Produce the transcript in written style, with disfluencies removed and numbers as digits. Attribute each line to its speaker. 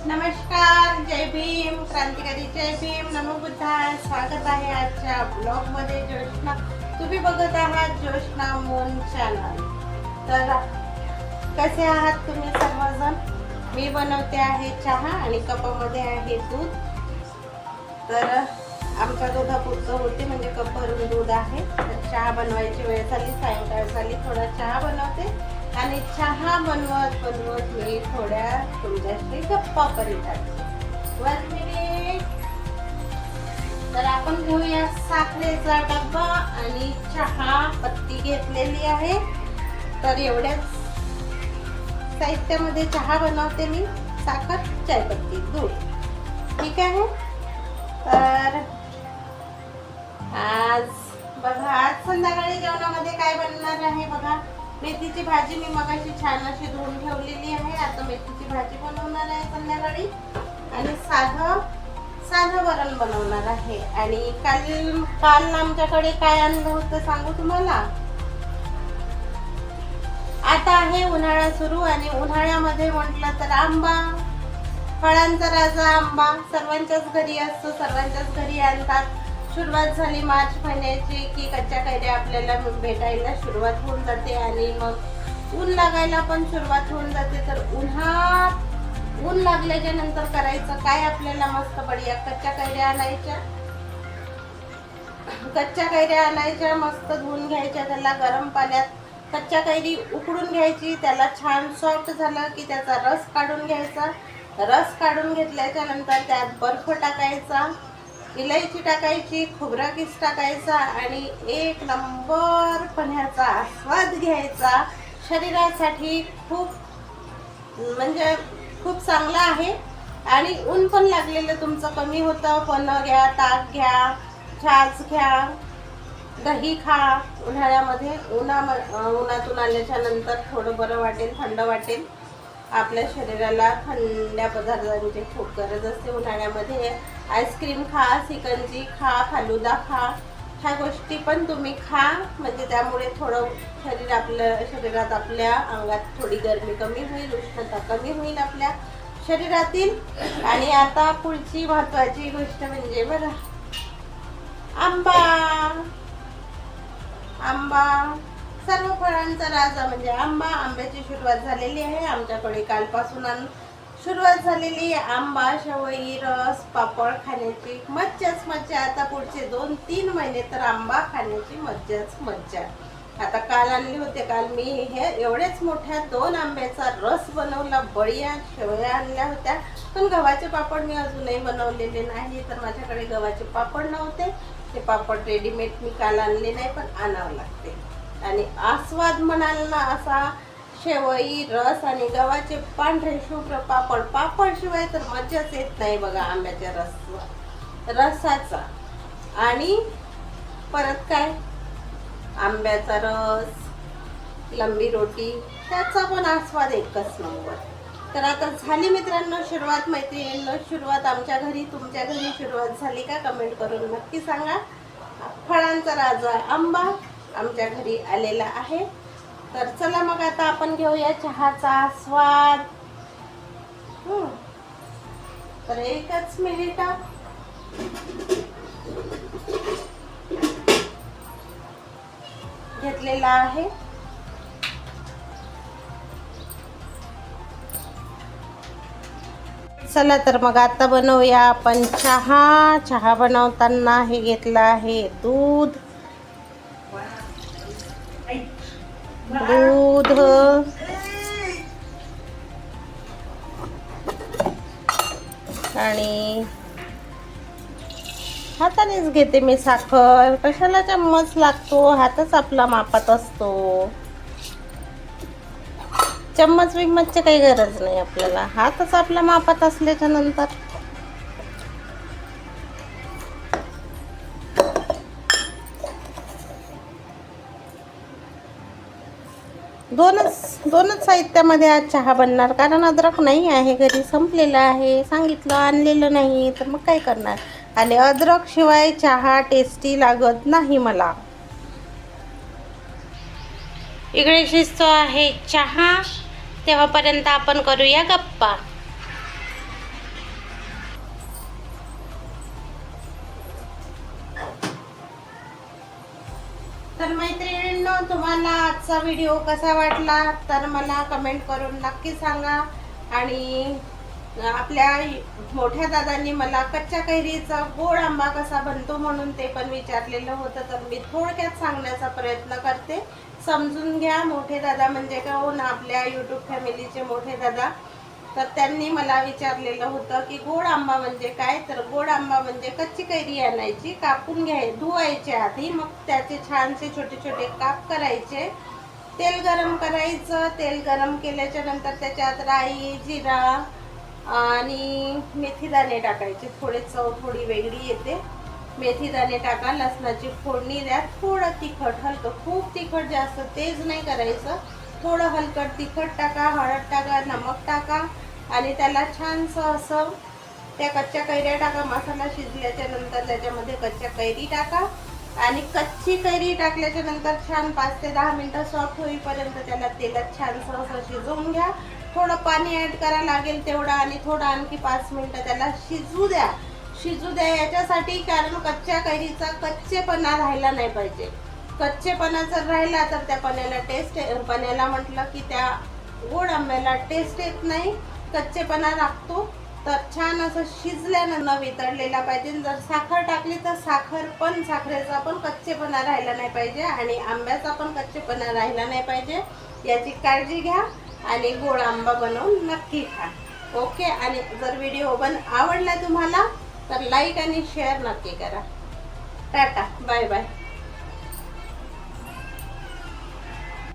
Speaker 1: नमस्कार, जय भीम, क्रांतिकारी जय भीम, नमो बुद्धाय. स्वागत आहे आजच्या ब्लॉग मध्ये. जोशना, तुम्ही बघत आहात जोशना मून चॅनल. तर कसे आहात तुम्ही सर्वजण? मी बनवते आहे चहा आणि कपामध्ये आहे दूध. तर आमच्या दुधापुरतं होते, म्हणजे कप भरून दूध आहे. तर चहा बनवायची वेळ झाली, सायंकाळ झाली. थोडा चहा बनवते आणि चहा बनवत बनवत मी थोड्या तुमच्याशी गप्पा करीत आहे. 1 मिनिट. तर आपण घेऊया साखरेचा डब्बा आणि चहा पत्ती घेतलेली आहे. तर एवढ्याच साहित्यामध्ये चहा बनवते मी. साखर, चायपत्ती, दूध. ठीक आहे. तर आज बघा, आज संध्याकाळी जेवणामध्ये काय बनणार आहे बघा. मेथीची भाजी मी मगाशी छान अशी धुवून ठेवलेली आहे. आता मेथीची भाजी बनवणार आहे संध्याकाळी. आणि साधं वरण बनवणार आहे. आणि काल आमच्याकडे काय आणलं होतं सांगू तुम्हाला. आता आहे उन्हाळा सुरू आणि उन्हाळ्यामध्ये म्हटलं तर आंबा, फळांचा राजा आंबा सर्वांच्याच घरी असतो, सर्वांच्याच घरी आणतात. सुरुवात झाली मार्च महिन्याची की कच्च्या कैऱ्या आपल्याला भेटायला सुरुवात होऊन जाते आणि मग ऊन लागायला पण सुरुवात होऊन जाते. तर ऊन लागल्याच्या नंतर करायचं काय, आपल्याला मस्त बढिया कच्च्या कैऱ्या आणायच्या, मस्त धुवून घ्यायच्या. त्याला गरम पाण्यात कच्च्या कैरी उकडून घ्यायची. त्याला छान सॉफ्ट झालं की त्याचा रस काढून घ्यायचा. रस काढून घेतल्याच्या नंतर त्यात बर्फ टाकायचा, इलायची टाकायची, खोबरा किस टाकायचा आणि एक नंबर पण्याचा आस्वाद घ्यायचा. शरीरासाठी खूप म्हणजे खूप चांगला आहे. आणि ऊन पण लागलेलं तुमचं कमी होतं. पन्ह घ्या, ताक घ्या, छास घ्या, दही खा. उन्हाळ्यामध्ये उन्हातून आल्याच्या नंतर थोडं बरं वाटेल, थंड वाटेल. आपल्या शरीराला थंड पदार्थांची खूप गरज असते उन्हाळ्यामध्ये. आईस्क्रीम खा, सिकंजी खा, फालुदा खा. ह्या गोष्टी पण तुम्ही खा, म्हणजे त्यामुळे थोडं शरीरात आपल्या अंगात थोडी गरमी कमी होईल, उष्णता कमी होईल आपल्या शरीरातील. आणि आता पुढची महत्त्वाची गोष्ट म्हणजे बघा, आंबा सर्व फळांचा राजा म्हणजे आंबा. आंब्याची सुरुवात झालेली आहे आमच्याकडे, कालपासून सुरुवात झालेली. आंबा, शेवई, रस, पापड खाण्याची मज्जाच मज्जा. आता पुढचे 2-3 महिने तर आंबा खाण्याची मज्जाच मज्जा. आता काल आणले होते, काल मी हे एवढेच मोठ्या 2 आंब्याचा रस बनवला. बढिया शेवया आणल्या होत्या. पण गव्हाचे पापड मी अजूनही बनवलेले नाही, तर माझ्याकडे गव्हाचे पापड नव्हते. ते पापड रेडीमेड मी काल आणले नाही, पण आणावं लागते. आणि आस्वाद म्हणाल ना असा शेवई, रस आणि गव्हाचे पांढरे शुभ्र पापड शिवाय तर मज्जाच येत नाही बघा आंब्याच्या रसाचा. आणि परत काय, आंब्याचा रस, लंबी रोटी, त्याचा पण आस्वाद एकच नंबर. तर आता झाली मित्रांनो सुरुवात, मैत्रिणींनो सुरुवात. आमच्या घरी, तुमच्या घरी सुरुवात झाली का? कमेंट करून नक्की सांगा. फळांचा राजा आंबा आमच्या घरी आलेला आहे. तर चला मग आता आपण घेऊया चहाचा आस्वाद. तर एकच मिनिट. घेतलेला आहे. चला तर मग आता बनवूया आपण चहा. चहा बनवताना हे घेतलं आहे दूध आणि हातानेच घेते मी साखर. कशाला चम्मच लागतो, हातच आपला मापात असतो. चम्मच बिम्मचची काही गरज नाही आपल्याला, हातच आपल्या मापात असल्याच्या नंतर. दोनच साहित्यामध्ये आज चहा बनणार, कारण अद्रक नाही आहे घरी, संपलेलं आहे. सांगितलं आणलेलं नाही, तर मग काय करणार. आणि अद्रक शिवाय चहा टेस्टी लागत नाही मला. इकडे शिजतो आहे चहा, तेव्हापर्यंत आपण करूया गप्पा. तर मैत्रिणींनो, तुम्हाला आजचा व्हिडिओ कसा वाटला तर मला कमेंट करून नक्की सांगा. आणि आपल्या मोठ्या दादांनी मला कच्च्या कैरीचा गोड आंबा कसा बनतो म्हणून ते पण विचारलेलं होतं, तर मी थोडक्यात सांगण्याचा प्रयत्न करते. समजून घ्या. मोठे दादा म्हणजे कोण? आपल्या यूट्यूब फॅमिलीचे मोठे दादा. तर त्यांनी मला विचारलेलं होतं की गोड आंबा म्हणजे काय. तर गोड आंबा म्हणजे कच्ची कैरी आणायची, कापून धुवायचे आधी, मग त्याचे छानसे छोटे छोटे काप करायचे, तेल गरम करायचं. तेल गरम केल्याच्या नंतर त्याच्यात राई, जिरा आणि मेथीदाणे टाकायचे. चव थोडी वेगळी येते. मेथीदाणे टाका, लसणाची फोडणी द्या, थोडं तिखट, हलकं, खूप तिखट जास्त तेज नाही करायचं, थोडं हलकट तिखट टाका, हळद टाका, नमक टाका आणि त्याला छानसं असं त्या कच्च्या कैऱ्या टाका. मसाला शिजल्याच्या नंतर त्याच्यामध्ये कच्च्या कैरी टाका आणि कच्ची कैरी टाकल्याच्या नंतर छान 5 ते 10 मिनटं सॉफ्ट होईपर्यंत त्याला तेलात छानसं असं शिजवून घ्या. थोडं पाणी ॲड करा लागेल तेवढं आणि थोडं आणखी 5 मिनटं त्याला शिजू द्या याच्यासाठी, कारण कच्च्या कैरीचा कच्चेपणा राहिला नाही पाहिजे. कच्चेपणा जर राहिला तर त्या पण्याला म्हटलं की त्या गोड आंब्याला टेस्ट येत नाही, कच्चेपणा लागतो. तर छान असं शिजल्यानं वितळलेला पाहिजे. जर साखर टाकली तर साखरेचा पण कच्चेपणा राहिला नाही पाहिजे आणि आंब्याचा पण कच्चेपणा राहिला नाही पाहिजे. याची काळजी घ्या आणि गोड आंबा बनवून नक्की खा. ओके. आणि जर व्हिडिओ आवडला तुम्हाला तर लाईक आणि शेअर नक्की करा. Tata, bye bye.